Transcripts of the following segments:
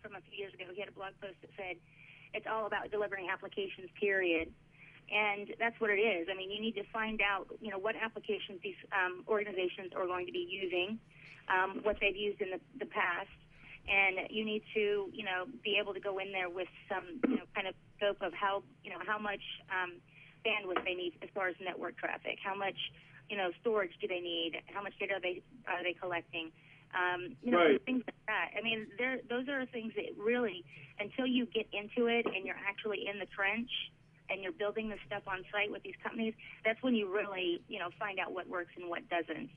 from a few years ago. He had a blog post that said, it's all about delivering applications, period. And that's what it is. I mean, you need to find out, what applications these organizations are going to be using, what they've used in the past, and you need to, be able to go in there with some, kind of scope of how much bandwidth they need as far as network traffic, how much, storage do they need, how much data are they collecting, right. Things like that. I mean, those are things that really, until you get into it and you're actually in the trench and you're building this stuff on site with these companies, that's when you really, find out what works and what doesn't.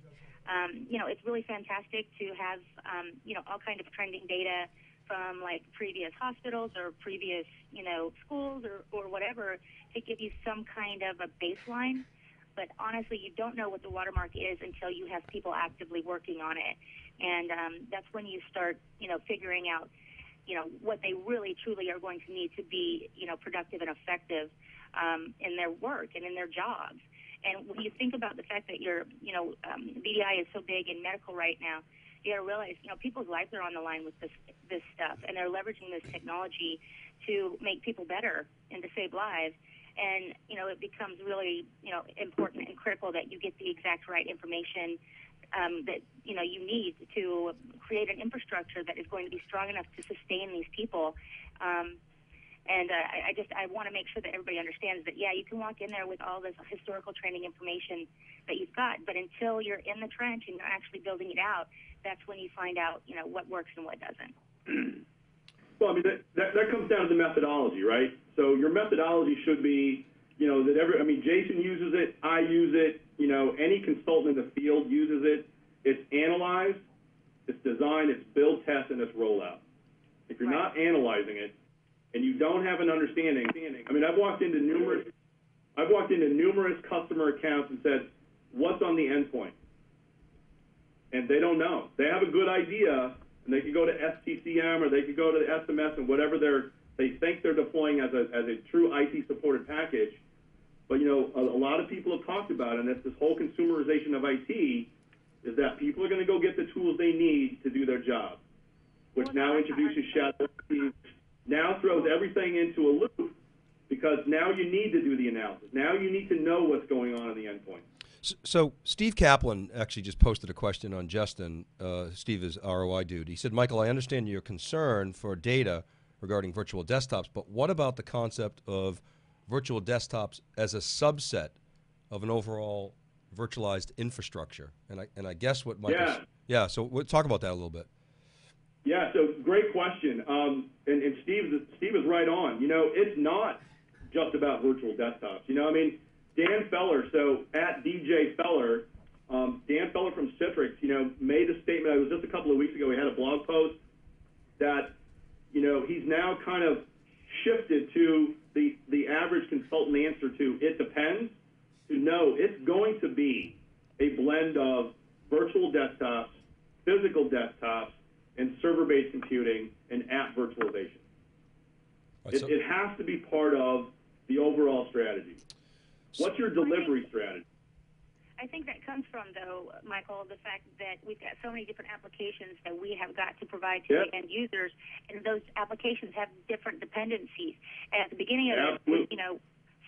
It's really fantastic to have, all kinds of trending data from like previous hospitals or previous, schools or whatever to give you some kind of a baseline. But honestly, you don't know what the watermark is until you have people actively working on it. And that's when you start, figuring out, what they really truly are going to need to be, productive and effective in their work and in their jobs. And when you think about the fact that your, BDI is so big in medical right now, you got to realize, people's lives are on the line with this stuff, and they're leveraging this technology to make people better and to save lives. And, it becomes really, important and critical that you get the exact right information that, you need to create an infrastructure that is going to be strong enough to sustain these people. I want to make sure that everybody understands that, yeah, you can walk in there with all this historical training information that you've got, but until you're in the trench and you're actually building it out, that's when you find out, what works and what doesn't. Well, I mean, that comes down to the methodology, right? So your methodology should be, that Jason uses it, I use it, any consultant in the field uses it. It's analyzed, it's designed, it's build, test, and it's roll out. If you're not analyzing it and you don't have an understanding, I've walked into numerous customer accounts and said, what's on the endpoint? And they don't know. They have a good idea, and they could go to STCM or they could go to the SMS and whatever they think they're deploying as a true IT supported package. But, a lot of people have talked about it, and it's this whole consumerization of IT, is that people are going to go get the tools they need to do their job, which now introduces shadow IT, now throws everything into a loop, because now you need to do the analysis. Now you need to know what's going on in the endpoint. So Steve Kaplan actually just posted a question on Justin. Steve is ROI dude. He said, Michael, I understand your concern for data regarding virtual desktops, but what about the concept of virtual desktops as a subset of an overall virtualized infrastructure? And I guess what Michael... Yeah, so we'll talk about that a little bit. Yeah, so great question. And Steve is right on. It's not just about virtual desktops. Dan Feller, so at DJ Feller, Dan Feller from Citrix, made a statement. It was just a couple of weeks ago. He had a blog post that, he's now kind of shifted to the average consultant answer to it depends, to no, it's going to be a blend of virtual desktops, physical desktops, and server-based computing and app virtualization. It has to be part of the overall strategy. What's your delivery strategy? I think that comes from, though, Michael, the fact that we've got so many different applications that we have got to provide to the end users, and those applications have different dependencies. And at the beginning of it,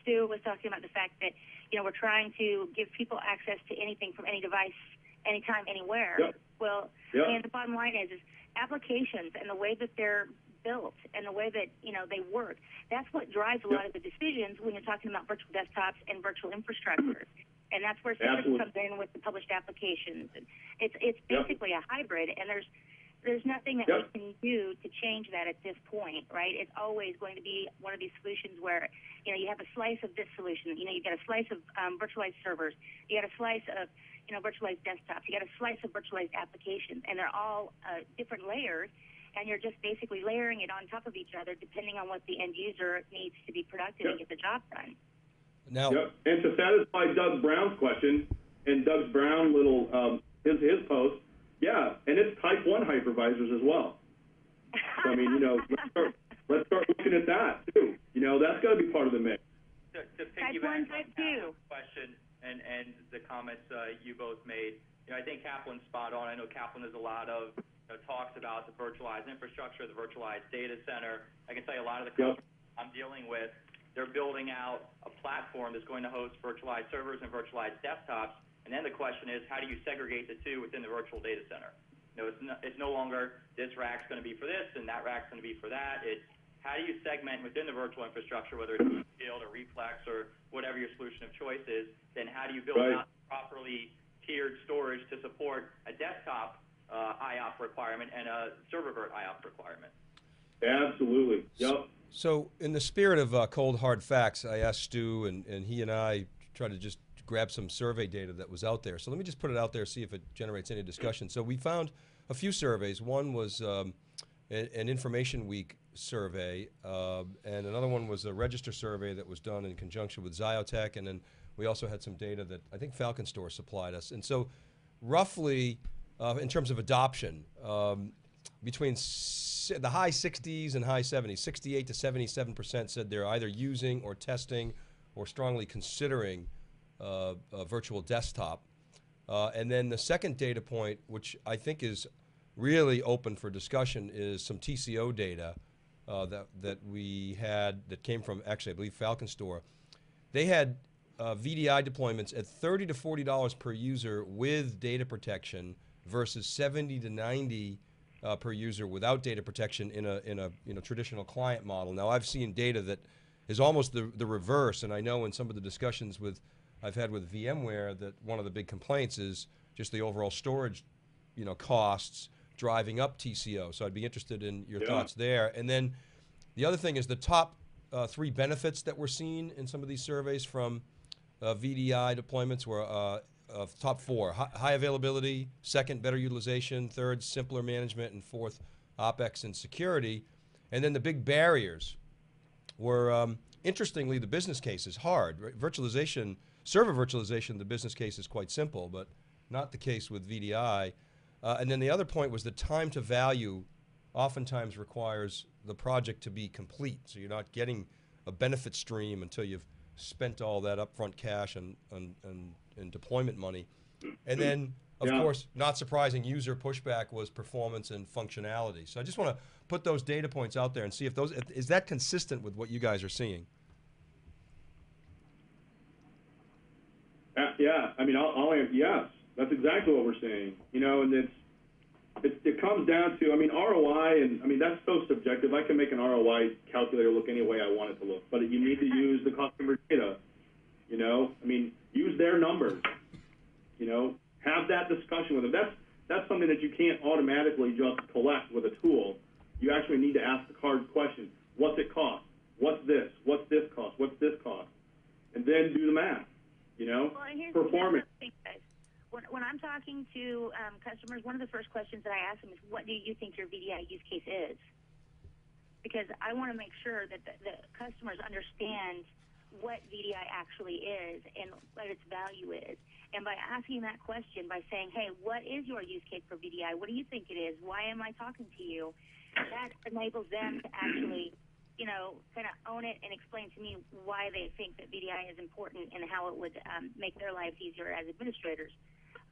Stu was talking about the fact that, we're trying to give people access to anything from any device, anytime, anywhere. Well, and the bottom line is applications and the way that they're built and the way that they work, that's what drives a lot of the decisions when you're talking about virtual desktops and virtual infrastructures. And that's where Citrix comes in with the published applications. And it's basically a hybrid, and there's nothing that we can do to change that at this point, right? It's always going to be one of these solutions where you have a slice of this solution. You've got a slice of virtualized servers. You got a slice of virtualized desktops. You got a slice of virtualized applications, and they're all different layers. And you're just basically layering it on top of each other, depending on what the end user needs to be productive and get the job done. Now, and to satisfy Doug Brown's question, and Doug Brown his post, and it's type 1 hypervisors as well. So, let's start looking at that too. That's got to be part of the mix. To piggyback on Kaplan's question and the comments you both made, I think Kaplan's spot on. I know Kaplan has a lot of talks about the virtualized infrastructure, the virtualized data center. I can tell you a lot of the customers I'm dealing with, they're building out a platform that's going to host virtualized servers and virtualized desktops. And then the question is, how do you segregate the two within the virtual data center? It's no longer this rack's going to be for this and that rack's going to be for that. It's how do you segment within the virtual infrastructure, whether it's Shield or Replex or whatever your solution of choice is, then how do you build out properly tiered storage to support a desktop IOP requirement and a server-vert IOP requirement? Absolutely. Yep. So in the spirit of cold hard facts, I asked Stu, and he and I tried to just grab some survey data that was out there. So let me just put it out there, see if it generates any discussion. So we found a few surveys. One was an Information Week survey, and another one was a Register survey that was done in conjunction with Xiotech, and then we also had some data that I think Falcon Store supplied us. And so roughly, in terms of adoption, between the high 60s and high 70s, 68 to 77% said they're either using or testing or strongly considering a virtual desktop. And then the second data point, which I think is really open for discussion, is some TCO data that we had that came from, actually, I believe, Falcon Store. They had VDI deployments at $30 to $40 per user with data protection versus $70 to $90 per user without data protection in a traditional client model. Now, I've seen data that is almost the reverse, and I know in some of the discussions I've had with VMware that one of the big complaints is just the overall storage, costs driving up TCO. So I'd be interested in your thoughts there. And then the other thing is the top 3 benefits that we're seeing in some of these surveys from VDI deployments were top 4: high availability, second, better utilization, third, simpler management, and fourth, OpEx and security. And then the big barriers were, interestingly, the business case is hard. Right? Virtualization, server virtualization, the business case is quite simple, but not the case with VDI. And then the other point was the time to value oftentimes requires the project to be complete. So you're not getting a benefit stream until you've spent all that upfront cash and deployment money. And then, of course, not surprising, user pushback was performance and functionality. So I just want to put those data points out there and see if is that consistent with what you guys are seeing? Yeah, I mean, I'll answer yes. That's exactly what we're seeing. And it comes down to, I mean, ROI, and I mean, that's so subjective. I can make an ROI calculator look any way I want it to look, but you need to use the customer data. I mean, use their numbers. Have that discussion with them. That's something that you can't automatically just collect with a tool. You actually need to ask the hard question: what's it cost? What's this? What's this cost? What's this cost? And then do the math. Well, here's performance. The thing, guys. When I'm talking to customers, one of the first questions that I ask them is, what do you think your VDI use case is? Because I want to make sure that the customers understand what VDI actually is and what its value is. And by asking that question, by saying, hey, what is your use case for VDI? What do you think it is? Why am I talking to you? That enables them to actually, kind of own it and explain to me why they think that VDI is important and how it would make their lives easier as administrators.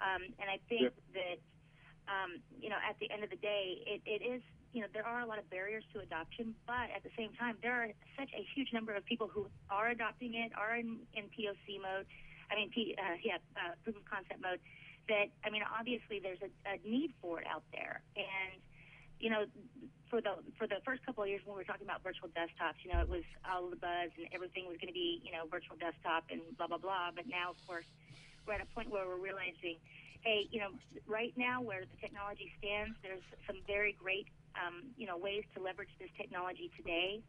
And I think that, at the end of the day, it is, there are a lot of barriers to adoption, but at the same time, there are such a huge number of people who are adopting it, are in POC mode, proof of concept mode, that, I mean, obviously there's a need for it out there. And, for the first couple of years when we were talking about virtual desktops, it was all the buzz and everything was going to be, virtual desktop and blah, blah, blah. But now, of course, we're at a point where we're realizing, hey, right now where the technology stands, there's some very great, ways to leverage this technology today.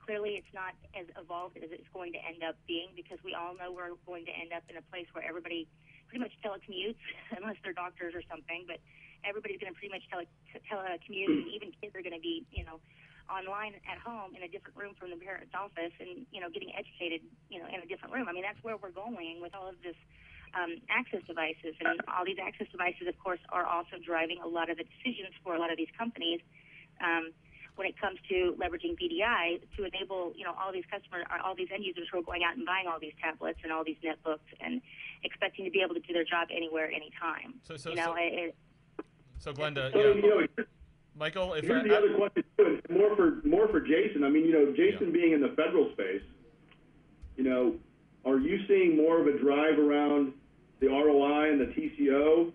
Clearly, it's not as evolved as it's going to end up being, because we all know we're going to end up in a place where everybody pretty much telecommutes, unless they're doctors or something, but everybody's going to pretty much telecommute, and even kids are going to be, online at home in a different room from the parent's office and, getting educated, in a different room. I mean, that's where we're going with all of this access devices. And all these access devices, of course, are also driving a lot of the decisions for a lot of these companies when it comes to leveraging VDI to enable, all these customers, all these end users who are going out and buying all these tablets and all these netbooks and expecting to be able to do their job anywhere, anytime. So Glenda, So, Michael, if here's the other question, too, and more for Jason. I mean, Jason being in the federal space, are you seeing more of a drive around the ROI and the TCO?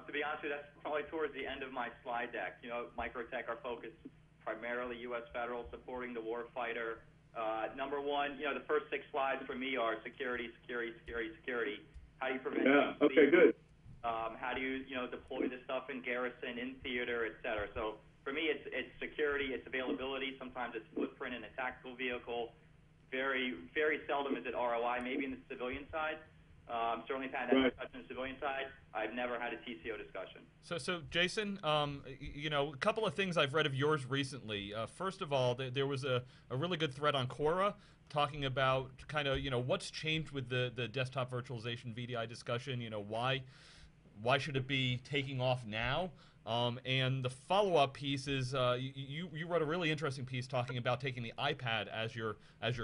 To be honest with you, that's probably towards the end of my slide deck. Microtech are focused primarily U.S. federal, supporting the war fighter. Number one, the first 6 slides for me are security, security, security, security. How do you prevent? Yeah. Okay. Good. How do you, deploy this stuff in garrison, in theater, et cetera? So for me, it's security, it's availability. Sometimes it's footprint in a tactical vehicle. Very, very seldom is it ROI. Maybe in the civilian side. Certainly had that discussion on the civilian side. I've never had a TCO discussion. So Jason, a couple of things I've read of yours recently. First of all, there was a really good thread on Quora talking about kind of, what's changed with the desktop virtualization VDI discussion. Why should it be taking off now? And the follow-up piece is you wrote a really interesting piece talking about taking the iPad as your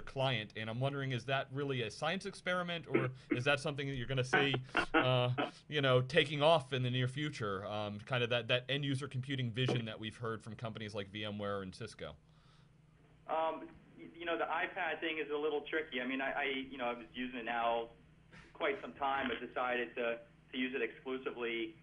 client, and I'm wondering, is that really a science experiment, or is that something that you're going to see, taking off in the near future? Kind of that end-user computing vision that we've heard from companies like VMware and Cisco. The iPad thing is a little tricky. I mean, I was using it now quite some time, but decided to use it exclusively.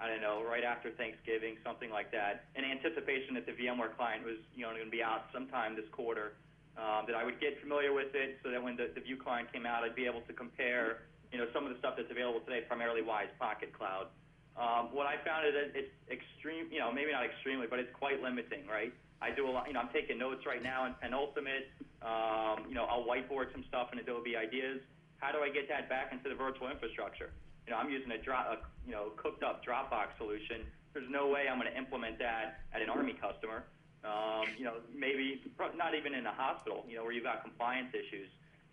I don't know, right after Thanksgiving, something like that, in anticipation that the VMware client was, going to be out sometime this quarter, that I would get familiar with it so that when the View client came out, I'd be able to compare, some of the stuff that's available today, primarily Wise Pocket Cloud. What I found is that it's extreme, maybe not extremely, but it's quite limiting, right? I do a lot, I'm taking notes right now in Penultimate. I'll whiteboard some stuff in Adobe Ideas. How do I get that back into the virtual infrastructure? I'm using a cooked up Dropbox solution. There's no way I'm going to implement that at an Army customer. Maybe not even in a hospital, where you've got compliance issues.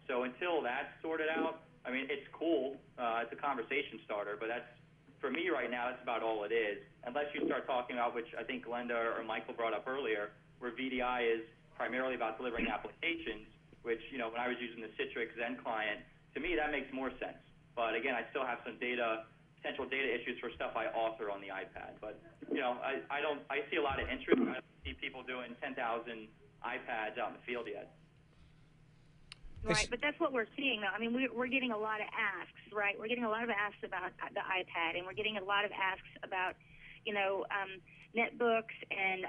So until that's sorted out, I mean, it's cool. It's a conversation starter, but for me right now, that's about all it is. Unless you start talking about, which I think Glenda or Michael brought up earlier, where VDI is primarily about delivering applications, which, when I was using the Citrix Zen client, to me that makes more sense. But again, I still have some potential data issues for stuff I author on the iPad. But I see a lot of interest. I don't see people doing 10,000 iPads out in the field yet. Right, but that's what we're seeing, though. I mean, we're getting a lot of asks, right? We're getting a lot of asks about the iPad, and we're getting a lot of asks about, netbooks and,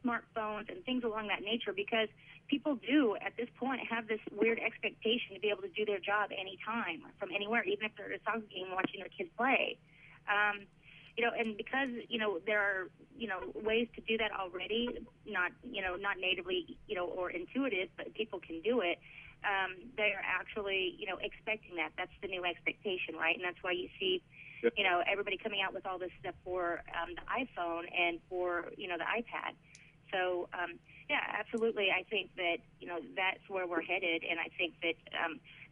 smartphones and things along that nature, because people do, at this point, have this weird expectation to be able to do their job anytime, from anywhere, even if they're at a soccer game watching their kids play. And because, there are, ways to do that already, not natively, or intuitive, but people can do it, they are actually, expecting that. That's the new expectation, right? And that's why you see, everybody coming out with all this stuff for the iPhone and for, the iPad. So, yeah, absolutely. I think that, that's where we're headed. And I think that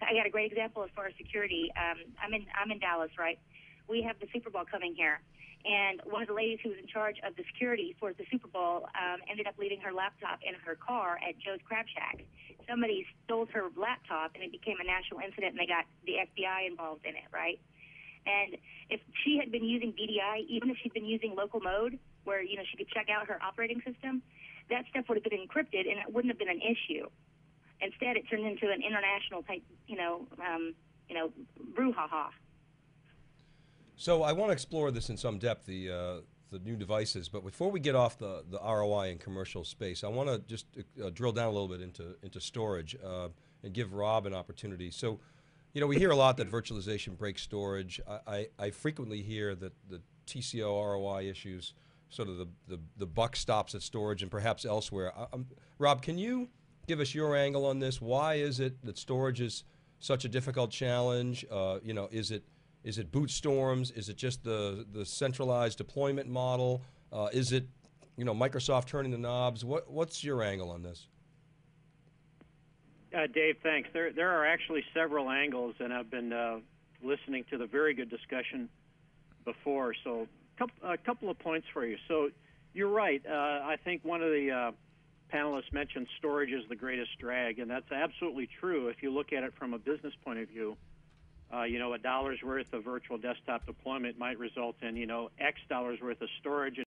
I got a great example as far as security. I'm in Dallas, right? We have the Super Bowl coming here. And one of the ladies who was in charge of the security for the Super Bowl ended up leaving her laptop in her car at Joe's Crab Shack. Somebody stole her laptop, and it became a national incident, and they got the FBI involved in it, right? And if she had been using VDI, even if she'd been using local mode, where, she could check out her operating system, that stuff would have been encrypted, and it wouldn't have been an issue. Instead, it turned into an international type, brouhaha. So I want to explore this in some depth, the new devices. But before we get off the ROI and commercial space, I want to just drill down a little bit into storage and give Rob an opportunity. So, we hear a lot that virtualization breaks storage. I frequently hear that the TCO ROI issues, sort of the buck stops at storage and perhaps elsewhere. Rob, can you give us your angle on this? Why is it that storage is such a difficult challenge? Is it boot storms? Is it just the centralized deployment model? Is it, Microsoft turning the knobs? What's your angle on this? Dave, thanks. There are actually several angles, and I've been listening to the very good discussion before. So a couple of points for you. So you're right. I think one of the panelists mentioned storage is the greatest drag, and that's absolutely true if you look at it from a business point of view. a dollar's worth of virtual desktop deployment might result in, X dollars worth of storage